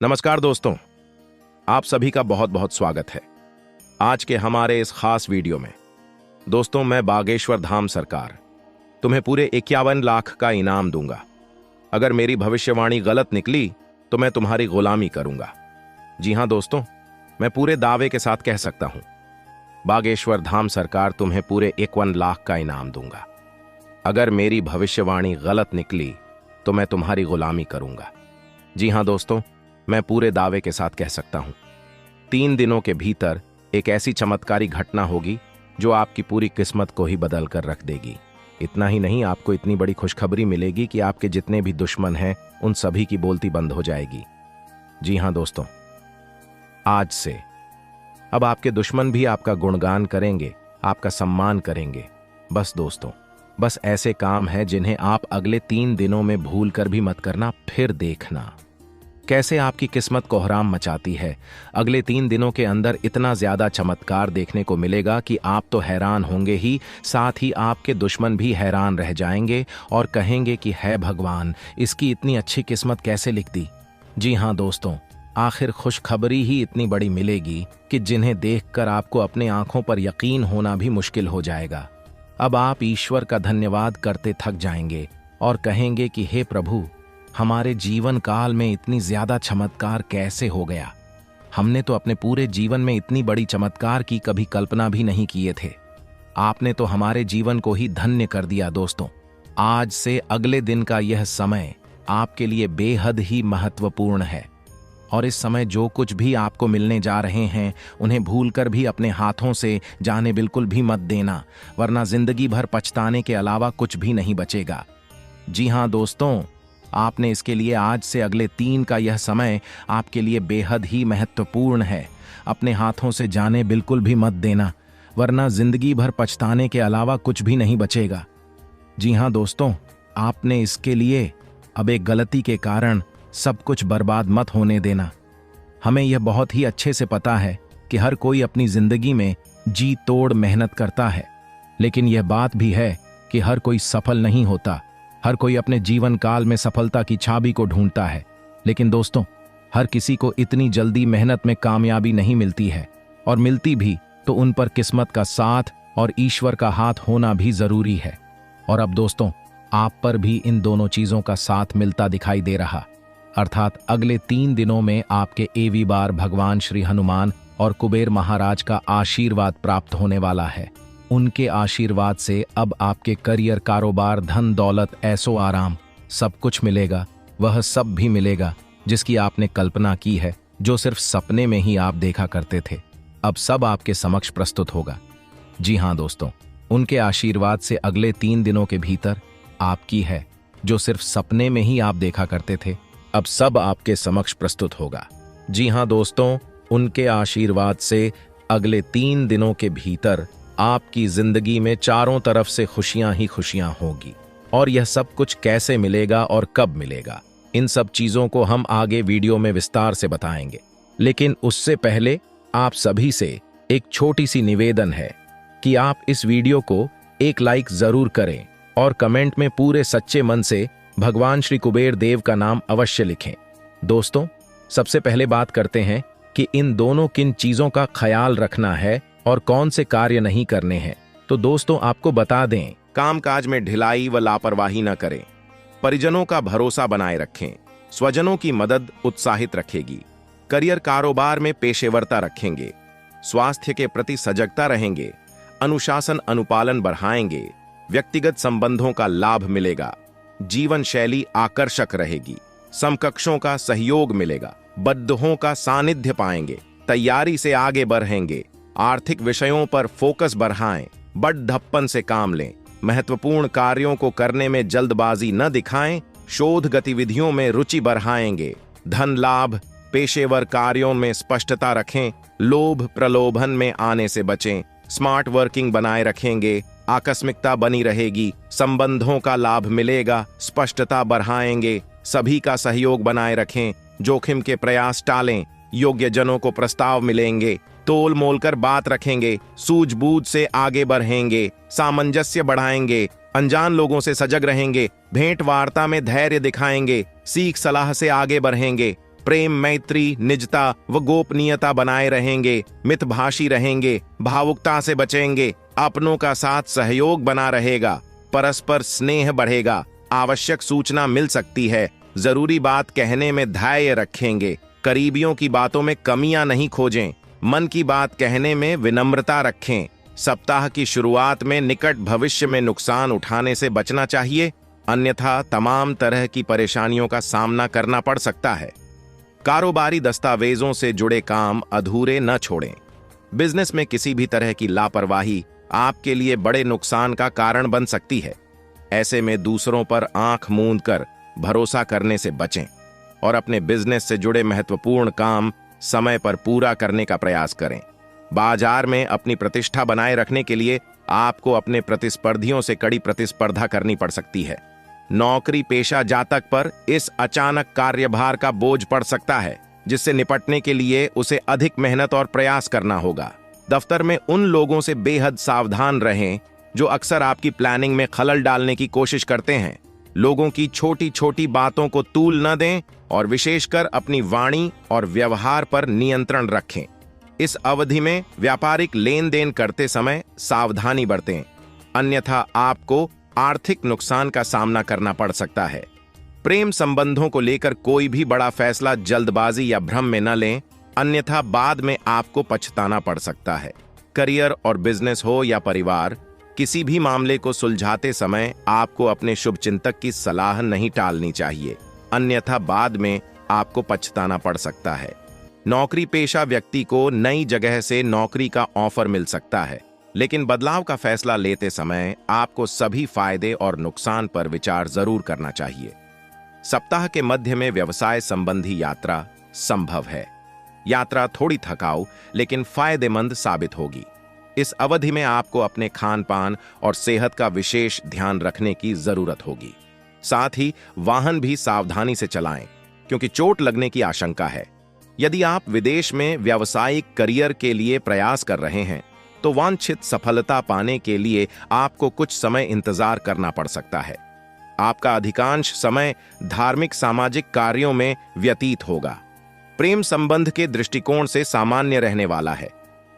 नमस्कार दोस्तों, आप सभी का बहुत बहुत स्वागत है आज के हमारे इस खास वीडियो में। दोस्तों, मैं बागेश्वर धाम सरकार तुम्हें पूरे 51 लाख का इनाम दूंगा। अगर मेरी भविष्यवाणी गलत निकली तो मैं तुम्हारी गुलामी करूंगा। जी हां दोस्तों, मैं पूरे दावे के साथ कह सकता हूं, बागेश्वर धाम सरकार तुम्हें पूरे 51 लाख का इनाम दूंगा। अगर मेरी भविष्यवाणी गलत निकली तो मैं तुम्हारी गुलामी करूंगा। जी हां दोस्तों, मैं पूरे दावे के साथ कह सकता हूं, 3 दिनों के भीतर एक ऐसी चमत्कारी घटना होगी जो आपकी पूरी किस्मत को ही बदल कर रख देगी। इतना ही नहीं, आपको इतनी बड़ी खुशखबरी मिलेगी कि आपके जितने भी दुश्मन हैं उन सभी की बोलती बंद हो जाएगी। जी हां दोस्तों, आज से अब आपके दुश्मन भी आपका गुणगान करेंगे, आपका सम्मान करेंगे। बस दोस्तों, बस ऐसे काम हैं जिन्हें आप अगले 3 दिनों में भूल कर भी मत करना। फिर देखना कैसे आपकी किस्मत कोहराम मचाती है। अगले 3 दिनों के अंदर इतना ज्यादा चमत्कार देखने को मिलेगा कि आप तो हैरान होंगे ही, साथ ही आपके दुश्मन भी हैरान रह जाएंगे और कहेंगे कि है भगवान, इसकी इतनी अच्छी किस्मत कैसे लिख दी। जी हां दोस्तों, आखिर खुशखबरी ही इतनी बड़ी मिलेगी कि जिन्हें देखकर आपको अपने आंखों पर यकीन होना भी मुश्किल हो जाएगा। अब आप ईश्वर का धन्यवाद करते थक जाएंगे और कहेंगे कि हे प्रभु, हमारे जीवन काल में इतनी ज्यादा चमत्कार कैसे हो गया। हमने तो अपने पूरे जीवन में इतनी बड़ी चमत्कार की कभी कल्पना भी नहीं किए थे। आपने तो हमारे जीवन को ही धन्य कर दिया। दोस्तों, आज से अगले दिन का यह समय आपके लिए बेहद ही महत्वपूर्ण है और इस समय जो कुछ भी आपको मिलने जा रहे हैं उन्हें भूलकर भी अपने हाथों से जाने बिल्कुल भी मत देना, वरना जिंदगी भर पछताने के अलावा कुछ भी नहीं बचेगा। जी हां दोस्तों, आपने इसके लिए आज से अगले 3 का यह समय आपके लिए बेहद ही महत्वपूर्ण है। अपने हाथों से जाने बिल्कुल भी मत देना, वरना जिंदगी भर पछताने के अलावा कुछ भी नहीं बचेगा। जी हां दोस्तों, आपने इसके लिए अब एक गलती के कारण सब कुछ बर्बाद मत होने देना। हमें यह बहुत ही अच्छे से पता है कि हर कोई अपनी जिंदगी में जी तोड़ मेहनत करता है, लेकिन यह बात भी है कि हर कोई सफल नहीं होता। हर कोई अपने जीवन काल में सफलता की चाबी को ढूंढता है, लेकिन दोस्तों, हर किसी को इतनी जल्दी मेहनत में कामयाबी नहीं मिलती है, और मिलती भी तो उन पर किस्मत का साथ और ईश्वर का हाथ होना भी जरूरी है। और अब दोस्तों, आप पर भी इन दोनों चीजों का साथ मिलता दिखाई दे रहा, अर्थात अगले 3 दिनों में आपके एवी बार भगवान श्री हनुमान और कुबेर महाराज का आशीर्वाद प्राप्त होने वाला है। उनके आशीर्वाद से अब आपके करियर, कारोबार, धन दौलत, ऐसो आराम सब कुछ मिलेगा। वह सब भी मिलेगा जिसकी आपने कल्पना की है, जो सिर्फ सपने में ही आप देखा करते थे। अब सब आपके समक्ष प्रस्तुत होगा। जी हां दोस्तों, उनके आशीर्वाद से अगले 3 दिनों के भीतर आपकी है जो सिर्फ सपने में ही आप देखा करते थे, अब सब आपके समक्ष प्रस्तुत होगा। जी हां दोस्तों, उनके आशीर्वाद से अगले 3 दिनों के भीतर आपकी जिंदगी में चारों तरफ से खुशियां ही खुशियां होगी। और यह सब कुछ कैसे मिलेगा और कब मिलेगा, इन सब चीजों को हम आगे वीडियो में विस्तार से बताएंगे। लेकिन उससे पहले आप सभी से एक छोटी सी निवेदन है कि आप इस वीडियो को एक लाइक जरूर करें और कमेंट में पूरे सच्चे मन से भगवान श्री कुबेर देव का नाम अवश्य लिखें। दोस्तों, सबसे पहले बात करते हैं कि इन दोनों किन चीजों का ख्याल रखना है और कौन से कार्य नहीं करने हैं। तो दोस्तों, आपको बता दें, कामकाज में ढिलाई व लापरवाही न करें, परिजनों का भरोसा बनाए रखें, स्वजनों की मदद उत्साहित रखेगी, करियर कारोबार में पेशेवरता रखेंगे, स्वास्थ्य के प्रति सजगता रहेंगे, अनुशासन अनुपालन बढ़ाएंगे, व्यक्तिगत संबंधों का लाभ मिलेगा, जीवन शैली आकर्षक रहेगी, समकक्षों का सहयोग मिलेगा, बद्दों का सानिध्य पाएंगे, तैयारी से आगे बढ़ेंगे, आर्थिक विषयों पर फोकस बढ़ाएं, बड़ धप्पन से काम लें, महत्वपूर्ण कार्यों को करने में जल्दबाजी न दिखाएं, शोध गतिविधियों में रुचि बढ़ाएंगे, धन लाभ, पेशेवर कार्यों में स्पष्टता रखें, लोभ प्रलोभन में आने से बचें, स्मार्ट वर्किंग बनाए रखेंगे, आकस्मिकता बनी रहेगी, संबंधों का लाभ मिलेगा, स्पष्टता बढ़ाएंगे, सभी का सहयोग बनाए रखें, जोखिम के प्रयास टालें, योग्य जनों को प्रस्ताव मिलेंगे, तोल मोल कर बात रखेंगे, सूझबूझ से आगे बढ़ेंगे, सामंजस्य बढ़ाएंगे, अनजान लोगों से सजग रहेंगे, भेंट वार्ता में धैर्य दिखाएंगे, सीख सलाह से आगे बढ़ेंगे, प्रेम, मैत्री, निजता व गोपनीयता बनाए रहेंगे, मितभाषी रहेंगे, भावुकता से बचेंगे, अपनों का साथ सहयोग बना रहेगा, परस्पर स्नेह बढ़ेगा, आवश्यक सूचना मिल सकती है, जरूरी बात कहने में धैर्य रखेंगे, करीबियों की बातों में कमियां नहीं खोजें, मन की बात कहने में विनम्रता रखें। सप्ताह की शुरुआत में निकट भविष्य में नुकसान उठाने से बचना चाहिए, अन्यथा तमाम तरह की परेशानियों का सामना करना पड़ सकता है। कारोबारी दस्तावेजों से जुड़े काम अधूरे न छोड़ें। बिजनेस में किसी भी तरह की लापरवाही आपके लिए बड़े नुकसान का कारण बन सकती है। ऐसे में दूसरों पर आंख मूंद कर भरोसा करने से बचें और अपने बिजनेस से जुड़े महत्वपूर्ण काम समय पर पूरा करने का प्रयास करें। बाजार में अपनी प्रतिष्ठा बनाए रखने के लिए आपको अपने प्रतिस्पर्धियों से कड़ी प्रतिस्पर्धा करनी पड़ सकती है। नौकरी पेशा जातक पर इस अचानक कार्यभार का बोझ पड़ सकता है, जिससे निपटने के लिए उसे अधिक मेहनत और प्रयास करना होगा। दफ्तर में उन लोगों से बेहद सावधान रहें जो अक्सर आपकी प्लानिंग में खलल डालने की कोशिश करते हैं। लोगों की छोटी छोटी बातों को तूल न दें और विशेषकर अपनी वाणी और व्यवहार पर नियंत्रण रखें। इस अवधि में व्यापारिक लेन देन करते समय सावधानी बरतें, अन्यथा आपको आर्थिक नुकसान का सामना करना पड़ सकता है। प्रेम संबंधों को लेकर कोई भी बड़ा फैसला जल्दबाजी या भ्रम में न लें, अन्यथा बाद में आपको पछताना पड़ सकता है। करियर और बिजनेस हो या परिवार, किसी भी मामले को सुलझाते समय आपको अपने शुभचिंतक की सलाह नहीं टालनी चाहिए, अन्यथा बाद में आपको पछताना पड़ सकता है। नौकरी पेशा व्यक्ति को नई जगह से नौकरी का ऑफर मिल सकता है, लेकिन बदलाव का फैसला लेते समय आपको सभी फायदे और नुकसान पर विचार जरूर करना चाहिए। सप्ताह के मध्य में व्यवसाय संबंधी यात्रा संभव है। यात्रा थोड़ी थकाऊ लेकिन फायदेमंद साबित होगी। इस अवधि में आपको अपने खान पान और सेहत का विशेष ध्यान रखने की जरूरत होगी। साथ ही वाहन भी सावधानी से चलाएं, क्योंकि चोट लगने की आशंका है। यदि आप विदेश में व्यावसायिक करियर के लिए प्रयास कर रहे हैं, तो वांछित सफलता पाने के लिए आपको कुछ समय इंतजार करना पड़ सकता है। आपका अधिकांश समय धार्मिक सामाजिक कार्यों में व्यतीत होगा। प्रेम संबंध के दृष्टिकोण से सामान्य रहने वाला है।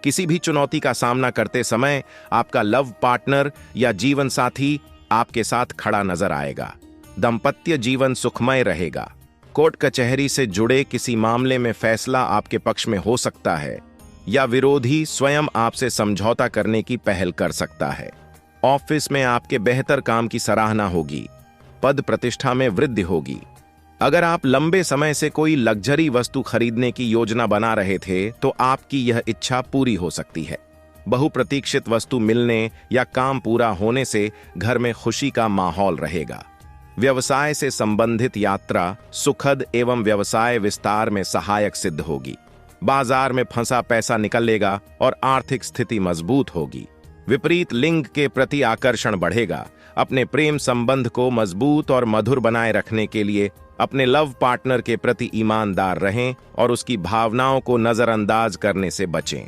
किसी भी चुनौती का सामना करते समय आपका लव पार्टनर या जीवन साथी आपके साथ खड़ा नजर आएगा। दांपत्य जीवन सुखमय रहेगा। कोर्ट कचहरी से जुड़े किसी मामले में फैसला आपके पक्ष में हो सकता है या विरोधी स्वयं आपसे समझौता करने की पहल कर सकता है। ऑफिस में आपके बेहतर काम की सराहना होगी। पद प्रतिष्ठा में वृद्धि होगी। अगर आप लंबे समय से कोई लग्जरी वस्तु खरीदने की योजना बना रहे थे, तो आपकी यह इच्छा पूरी हो सकती है। बहुप्रतीक्षित वस्तु मिलने या काम पूरा होने से घर में खुशी का माहौल रहेगा। व्यवसाय से संबंधित यात्रा सुखद एवं व्यवसाय विस्तार में सहायक सिद्ध होगी। बाजार में फंसा पैसा निकलेगा और आर्थिक स्थिति मजबूत होगी। विपरीत लिंग के प्रति आकर्षण बढ़ेगा। अपने प्रेम संबंध को मजबूत और मधुर बनाए रखने के लिए अपने लव पार्टनर के प्रति ईमानदार रहें और उसकी भावनाओं को नजरअंदाज करने से बचें।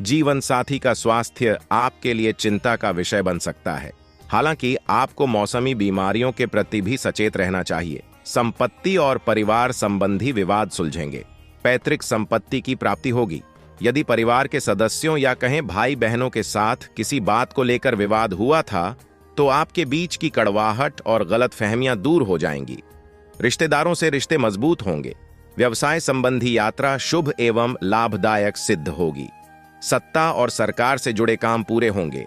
जीवन साथी का स्वास्थ्य आपके लिए चिंता का विषय बन सकता है। हालांकि आपको मौसमी बीमारियों के प्रति भी सचेत रहना चाहिए। संपत्ति और परिवार संबंधी विवाद सुलझेंगे। पैतृक संपत्ति की प्राप्ति होगी। यदि परिवार के सदस्यों या कहें भाई बहनों के साथ किसी बात को लेकर विवाद हुआ था, तो आपके बीच की कड़वाहट और गलतफहमियां दूर हो जाएंगी। रिश्तेदारों से रिश्ते मजबूत होंगे। व्यवसाय संबंधी यात्रा शुभ एवं लाभदायक सिद्ध होगी। सत्ता और सरकार से जुड़े काम पूरे होंगे।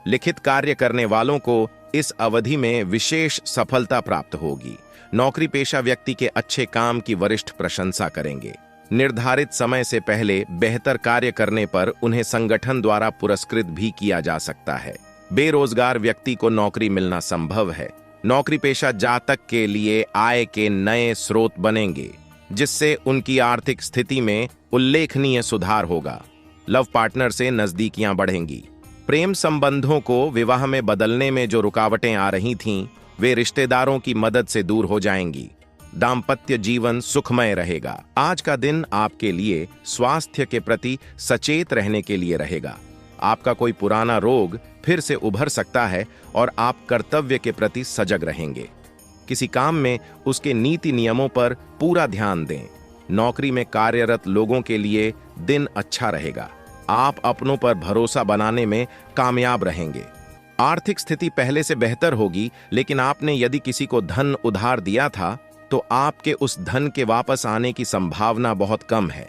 लिखित कार्य करने वालों को इस अवधि में विशेष सफलता प्राप्त होगी। नौकरी पेशा व्यक्ति के अच्छे काम की वरिष्ठ प्रशंसा करेंगे। निर्धारित समय से पहले बेहतर कार्य करने पर उन्हें संगठन द्वारा पुरस्कृत भी किया जा सकता है। बेरोजगार व्यक्ति को नौकरी मिलना संभव है। नौकरी पेशा जातक के लिए आय के नए स्रोत बनेंगे, जिससे उनकी आर्थिक स्थिति में उल्लेखनीय सुधार होगा। लव पार्टनर से नजदीकियां बढ़ेंगी। प्रेम संबंधों को विवाह में बदलने में जो रुकावटें आ रही थीं, वे रिश्तेदारों की मदद से दूर हो जाएंगी। दांपत्य जीवन सुखमय रहेगा। आज का दिन आपके लिए स्वास्थ्य के प्रति सचेत रहने के लिए रहेगा। आपका कोई पुराना रोग फिर से उभर सकता है और आप कर्तव्य के प्रति सजग रहेंगे। किसी काम में उसके नीति नियमों पर पूरा ध्यान दें। नौकरी में कार्यरत लोगों के लिए दिन अच्छा रहेगा। आप अपनों पर भरोसा बनाने में कामयाब रहेंगे। आर्थिक स्थिति पहले से बेहतर होगी, लेकिन आपने यदि किसी को धन उधार दिया था तो आपके उस धन के वापस आने की संभावना बहुत कम है।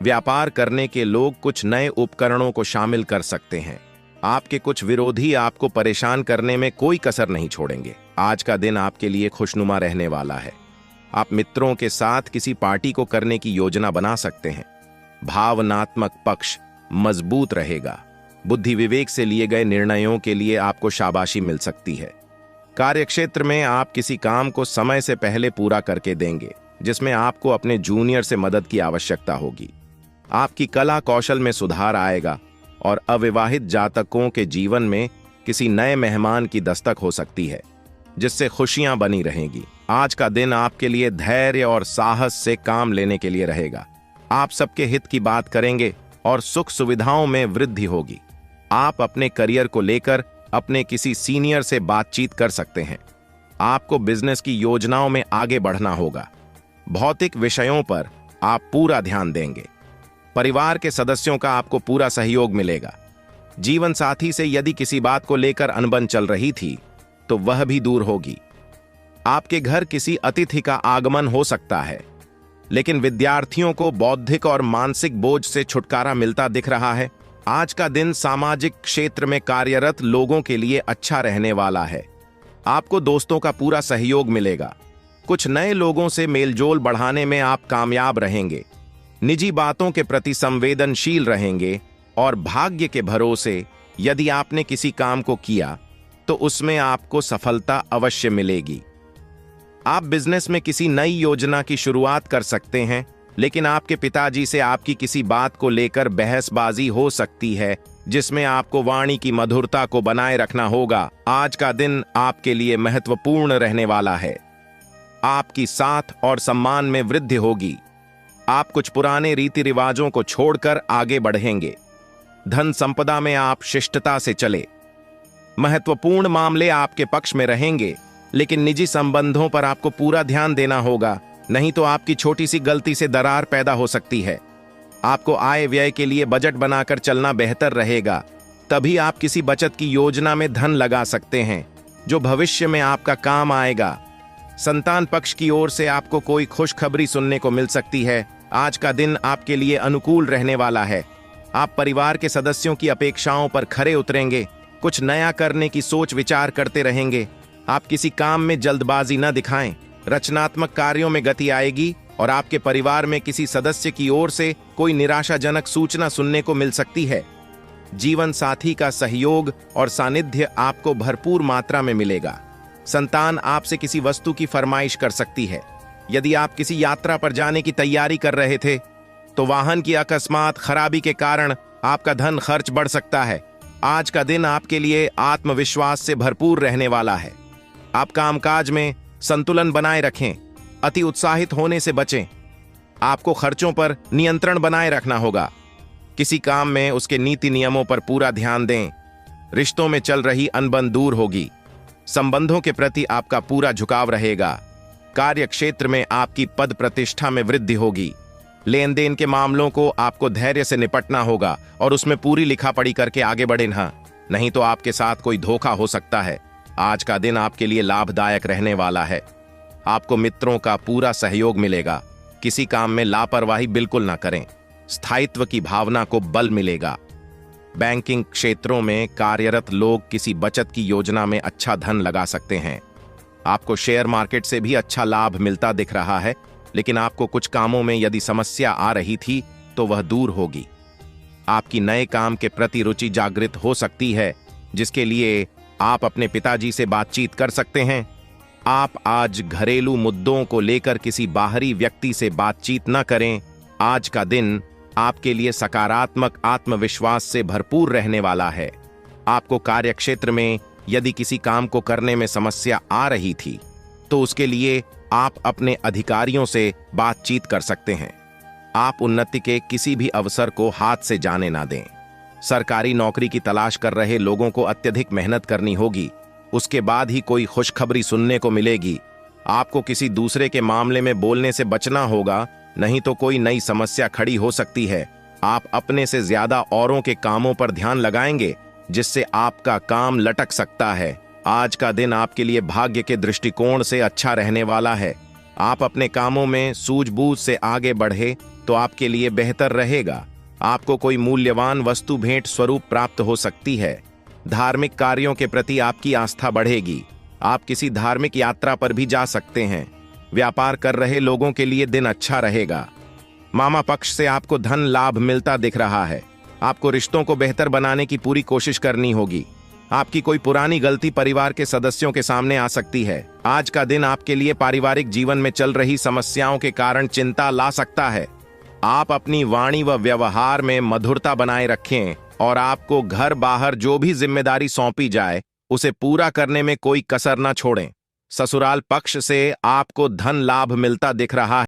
व्यापार करने के लोग कुछ नए उपकरणों को शामिल कर सकते हैं। आपके कुछ विरोधी आपको परेशान करने में कोई कसर नहीं छोड़ेंगे। आज का दिन आपके लिए खुशनुमा रहने वाला है। आप मित्रों के साथ किसी पार्टी को करने की योजना बना सकते हैं। भावनात्मक पक्ष मजबूत रहेगा। बुद्धि विवेक से लिए गए निर्णयों के लिए आपको शाबाशी मिल सकती है। कार्यक्षेत्र में आप किसी काम को समय से पहले पूरा करके देंगे, जिसमें आपको अपने जूनियर से मदद की आवश्यकता होगी। आपकी कला कौशल में सुधार आएगा और अविवाहित जातकों के जीवन में किसी नए मेहमान की दस्तक हो सकती है, जिससे खुशियां बनी रहेंगी। आज का दिन आपके लिए धैर्य और साहस से काम लेने के लिए रहेगा। आप सबके हित की बात करेंगे और सुख सुविधाओं में वृद्धि होगी। आप अपने करियर को लेकर अपने किसी सीनियर से बातचीत कर सकते हैं। आपको बिजनेस की योजनाओं में आगे बढ़ना होगा। भौतिक विषयों पर आप पूरा ध्यान देंगे। परिवार के सदस्यों का आपको पूरा सहयोग मिलेगा। जीवन साथी से यदि किसी बात को लेकर अनबन चल रही थी तो वह भी दूर होगी। आपके घर किसी अतिथि का आगमन हो सकता है, लेकिन विद्यार्थियों को बौद्धिक और मानसिक बोझ से छुटकारा मिलता दिख रहा है। आज का दिन सामाजिक क्षेत्र में कार्यरत लोगों के लिए अच्छा रहने वाला है। आपको दोस्तों का पूरा सहयोग मिलेगा। कुछ नए लोगों से मेलजोल बढ़ाने में आप कामयाब रहेंगे। निजी बातों के प्रति संवेदनशील रहेंगे और भाग्य के भरोसे यदि आपने किसी काम को किया तो उसमें आपको सफलता अवश्य मिलेगी। आप बिजनेस में किसी नई योजना की शुरुआत कर सकते हैं, लेकिन आपके पिताजी से आपकी किसी बात को लेकर बहसबाजी हो सकती है, जिसमें आपको वाणी की मधुरता को बनाए रखना होगा। आज का दिन आपके लिए महत्वपूर्ण रहने वाला है। आपकी साथ और सम्मान में वृद्धि होगी। आप कुछ पुराने रीति रिवाजों को छोड़कर आगे बढ़ेंगे। धन संपदा में आप शिष्टता से चले। महत्वपूर्ण मामले आपके पक्ष में रहेंगे, लेकिन निजी संबंधों पर आपको पूरा ध्यान देना होगा, नहीं तो आपकी छोटी सी गलती से दरार पैदा हो सकती है। आपको आय व्यय के लिए बजट बनाकर चलना बेहतर रहेगा। तभी आप किसी बचत की योजना में धन लगा सकते हैं, जो भविष्य में आपका काम आएगा। संतान पक्ष की ओर से आपको कोई खुशखबरी सुनने को मिल सकती है। आज का दिन आपके लिए अनुकूल रहने वाला है। आप परिवार के सदस्यों की अपेक्षाओं पर खरे उतरेंगे। कुछ नया करने की सोच विचार करते रहेंगे। आप किसी काम में जल्दबाजी न दिखाएं। रचनात्मक कार्यों में गति आएगी और आपके परिवार में किसी सदस्य की ओर से कोई निराशाजनक सूचना सुनने को मिल सकती है। जीवन साथी का सहयोग और सानिध्य आपको भरपूर मात्रा में मिलेगा। संतान आपसे किसी वस्तु की फरमाइश कर सकती है। यदि आप किसी यात्रा पर जाने की तैयारी कर रहे थे तो वाहन की अकस्मात खराबी के कारण आपका धन खर्च बढ़ सकता है। आज का दिन आपके लिए आत्मविश्वास से भरपूर रहने वाला है। आप कामकाज में संतुलन बनाए रखें। अति उत्साहित होने से बचें। आपको खर्चों पर नियंत्रण बनाए रखना होगा। किसी काम में उसके नीति नियमों पर पूरा ध्यान दें। रिश्तों में चल रही अनबन दूर होगी। संबंधों के प्रति आपका पूरा झुकाव रहेगा। कार्य क्षेत्र में आपकी पद प्रतिष्ठा में वृद्धि होगी। लेन देन के मामलों को आपको धैर्य से निपटना होगा और उसमें पूरी लिखापढ़ी करके आगे बढ़ना, नहीं तो आपके साथ कोई धोखा हो सकता है। आज का दिन आपके लिए लाभदायक रहने वाला है। आपको मित्रों का पूरा सहयोग मिलेगा। किसी काम में लापरवाही बिल्कुल ना करें। स्थायित्व की भावना को बल मिलेगा। बैंकिंग क्षेत्रों में कार्यरत लोग किसी बचत की योजना में अच्छा धन लगा सकते हैं। आपको शेयर मार्केट से भी अच्छा लाभ मिलता दिख रहा है, लेकिन आपको कुछ कामों में यदि समस्या आ रही थी तो वह दूर होगी। आपकी नए काम के प्रति रुचि जागृत हो सकती है, जिसके लिए आप अपने पिताजी से बातचीत कर सकते हैं। आप आज घरेलू मुद्दों को लेकर किसी बाहरी व्यक्ति से बातचीत न करें। आज का दिन आपके लिए सकारात्मक आत्मविश्वास से भरपूर रहने वाला है। आपको कार्यक्षेत्र में यदि किसी काम को करने में समस्या आ रही थी तो उसके लिए आप अपने अधिकारियों से बातचीत कर सकते हैं। आप उन्नति के किसी भी अवसर को हाथ से जाने ना दें। सरकारी नौकरी की तलाश कर रहे लोगों को अत्यधिक मेहनत करनी होगी। उसके बाद ही कोई खुशखबरी सुनने को मिलेगी। आपको किसी दूसरे के मामले में बोलने से बचना होगा, नहीं तो कोई नई समस्या खड़ी हो सकती है। आप अपने से ज्यादा औरों के कामों पर ध्यान लगाएंगे, जिससे आपका काम लटक सकता है। आज का दिन आपके लिए भाग्य के दृष्टिकोण से अच्छा रहने वाला है। आप अपने कामों में सूझबूझ से आगे बढ़े तो आपके लिए बेहतर रहेगा। आपको कोई मूल्यवान वस्तु भेंट स्वरूप प्राप्त हो सकती है। धार्मिक कार्यों के प्रति आपकी आस्था बढ़ेगी। आप किसी धार्मिक यात्रा पर भी जा सकते हैं। व्यापार कर रहे लोगों के लिए दिन अच्छा रहेगा। मामा पक्ष से आपको धन लाभ मिलता दिख रहा है। आपको रिश्तों को बेहतर बनाने की पूरी कोशिश करनी होगी। आपकी कोई पुरानी गलती परिवार के सदस्यों के सामने आ सकती है। आज का दिन आपके लिए पारिवारिक जीवन में चल रही समस्याओं के कारण चिंता ला सकता है। आप अपनी वाणी व व्यवहार में मधुरता बनाए रखें और आपको घर बाहर जो भी जिम्मेदारी सौंपी जाए उसे पूरा करने में कोई कसर न छोड़ें। ससुराल पक्ष से आपको धन लाभ मिलता दिख रहा है।